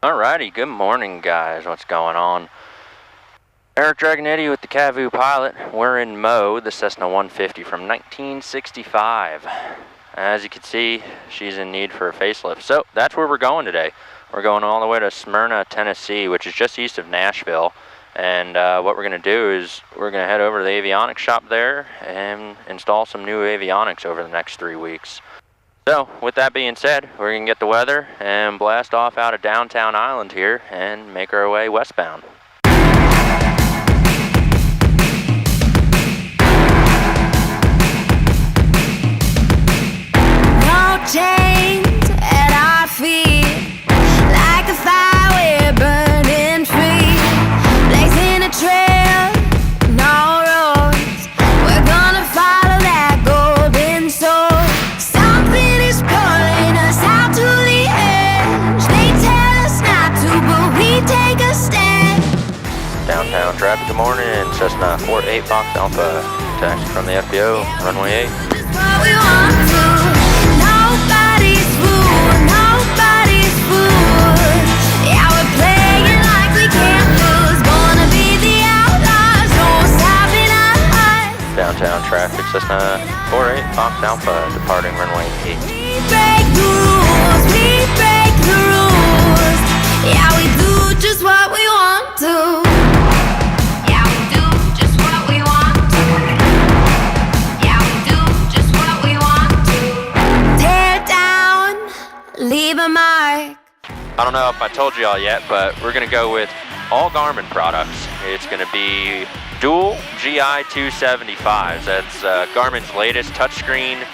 Alrighty, good morning guys, what's going on? Eric Dragonetti with the CAVU Pilot. We're in Mo, the Cessna 150 from 1965. As you can see, she's in need for a facelift. So that's where we're going today. We're going all the way to Smyrna, Tennessee, which is just east of Nashville. And what we're going to do is we're going to head over to the avionics shop there and install some new avionics over the next 3 weeks. So, with that being said, we're going to get the weather and blast off out of downtown Island here and make our way westbound. No chains at our feet, like a fire we're burning free, blazing a trail, no roads, we're gonna follow that golden soul. Pulling us out to the edge. They tell us not to, but we take a stand. Downtown traffic, good morning. Cessna 48 Fox Alpha, taxi from the FBO, runway 8. That's what we want to. Nobody's fool, nobody's fool. Yeah, we're playing like we can't lose. Gonna be the outlaws, no stopping us. Downtown traffic, Cessna 48 Fox Alpha, departing runway 8. We break the rules, we break the rules. Yeah, we do just what we want to. Yeah, we do just what we want to. Yeah, we do just what we want to. Tear down, leave a mark. I don't know if I told you all yet, but we're going to go with all Garmin products. It's going to be dual GI 275s. That's Garmin's latest touchscreen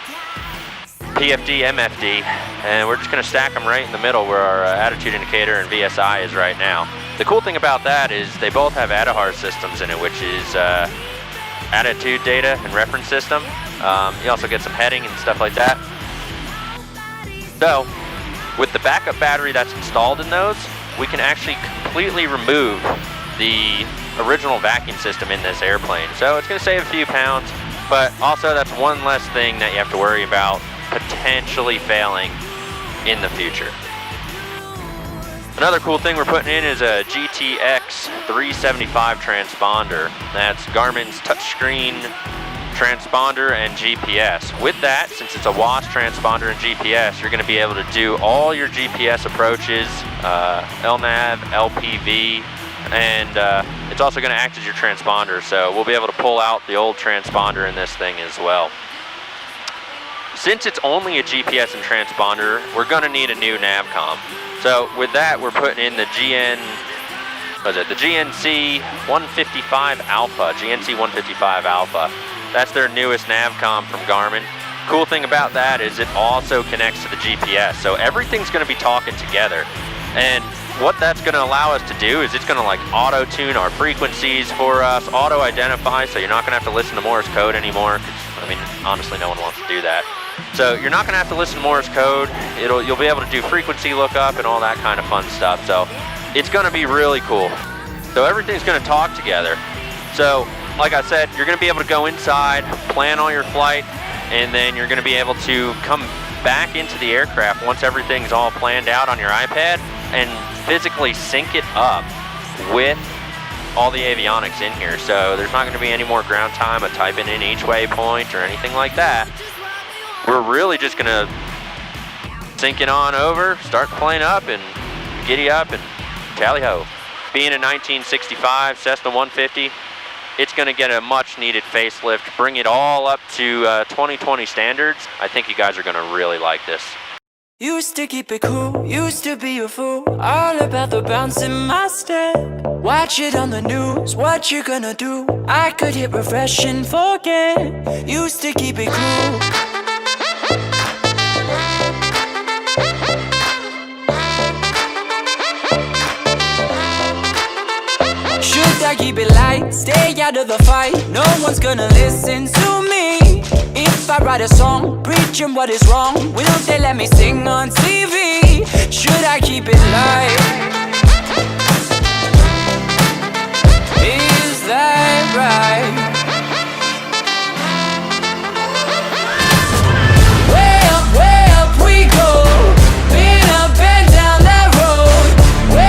PFD, MFD, and we're just going to stack them right in the middle where our attitude indicator and VSI is right now. The cool thing about that is they both have ADAHAR systems in it, which is attitude data and reference system. You also get some heading and stuff like that. So, with the backup battery that's installed in those, we can actually completely remove the original vacuum system in this airplane. So it's going to save a few pounds, but also that's one less thing that you have to worry about potentially failing in the future. Another cool thing we're putting in is a GTX 375 transponder. That's Garmin's touchscreen transponder and GPS. With that, since it's a WAS transponder and GPS, you're going to be able to do all your GPS approaches, LNAV, LPV, and it's also going to act as your transponder, so we'll be able to pull out the old transponder in this thing as well. Since it's only a GPS and transponder, we're going to need a new navcom. So with that, we're putting in the GNC 155 Alpha, GNC 155 Alpha. That's their newest navcom from Garmin. Cool thing about that is it also connects to the GPS, so everything's going to be talking together. And what that's going to allow us to do is it's going to like auto-tune our frequencies for us, auto-identify, so you're not going to have to listen to Morse code anymore. I mean, honestly, no one wants to do that. So you're not going to have to listen to Morse code. You'll be able to do frequency lookup and all that kind of fun stuff. So it's going to be really cool. So everything's going to talk together. So like I said, you're going to be able to go inside, plan all your flight, and then you're going to be able to come back into the aircraft once everything's all planned out on your iPad and physically sync it up with all the avionics in here. So there's not going to be any more ground time of typing in each waypoint or anything like that. We're really just going to sync it on over, start the plane up, and giddy up and tally-ho. Being a 1965 Cessna 150, it's going to get a much-needed facelift, bring it all up to 2020 standards. I think you guys are going to really like this. Used to keep it cool, used to be a fool, all about the bounce in my step. Watch it on the news, what you gonna do? I could hit refresh and forget. Used to keep it cool. Should I keep it light, stay out of the fight? No one's gonna listen to me. If I write a song, preaching what is wrong, will they let me sing on TV? Should I keep it light? Is that right? Way up we go, been up and down that road. Way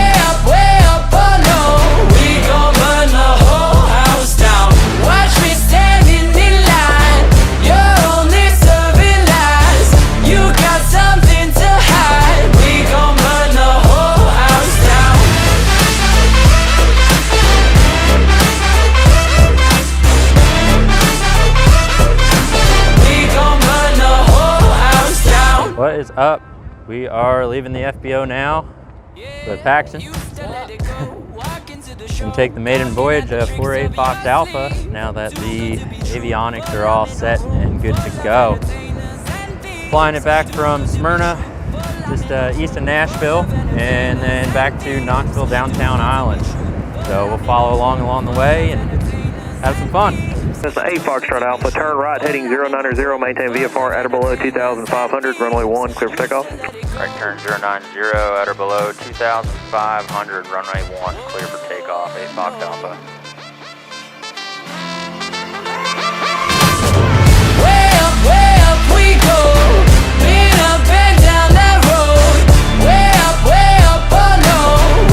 is up. We are leaving the FBO now with Paxton. And take the maiden voyage of 48 Fox Alpha now that the avionics are all set and good to go. Flying it back from Smyrna, just east of Nashville, and then back to Knoxville, downtown Island. So we'll follow along the way and have some fun. This is 8 Foxtrot Alpha, turn right heading 090, maintain VFR at or below 2,500, runway 1, clear for takeoff. Right turn 090 at or below 2,500, runway 1, clear for takeoff, 8 Fox Alpha. Way up we go. Been up and down that road. Way up, oh no.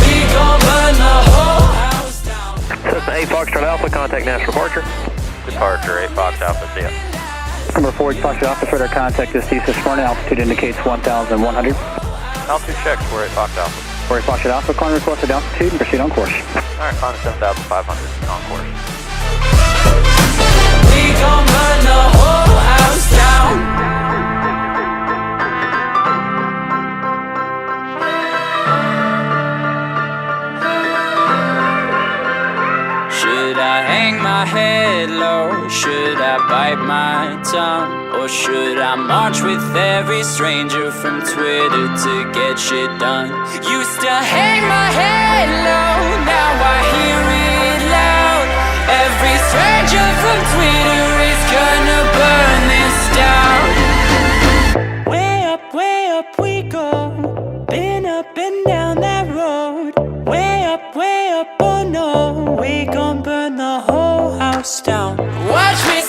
We gon' burn the whole house down. Cessna 8 Foxtrot Alpha, contact National Departure. Departure, 8 Fox Alpha, see ya. Number 4 Foxtrot Alpha, further contact is east of Smyrna, altitude indicates 1,100. Altitude checks for 8 Fox Alpha. 4 Foxtrot Alpha, climb requested altitude and proceed on course. Alright, climb to 7,500, on course. We gon' burn the whole house down. Should I hang my head low? Should I bite my tongue? Or should I march with every stranger from Twitter to get shit done? Used to hang my head low, now I hear it loud. Every stranger from Twitter is gonna burn this down. Way up we go. Been up and down that road. Way up, oh no. We gon' burn the whole house down. Watch me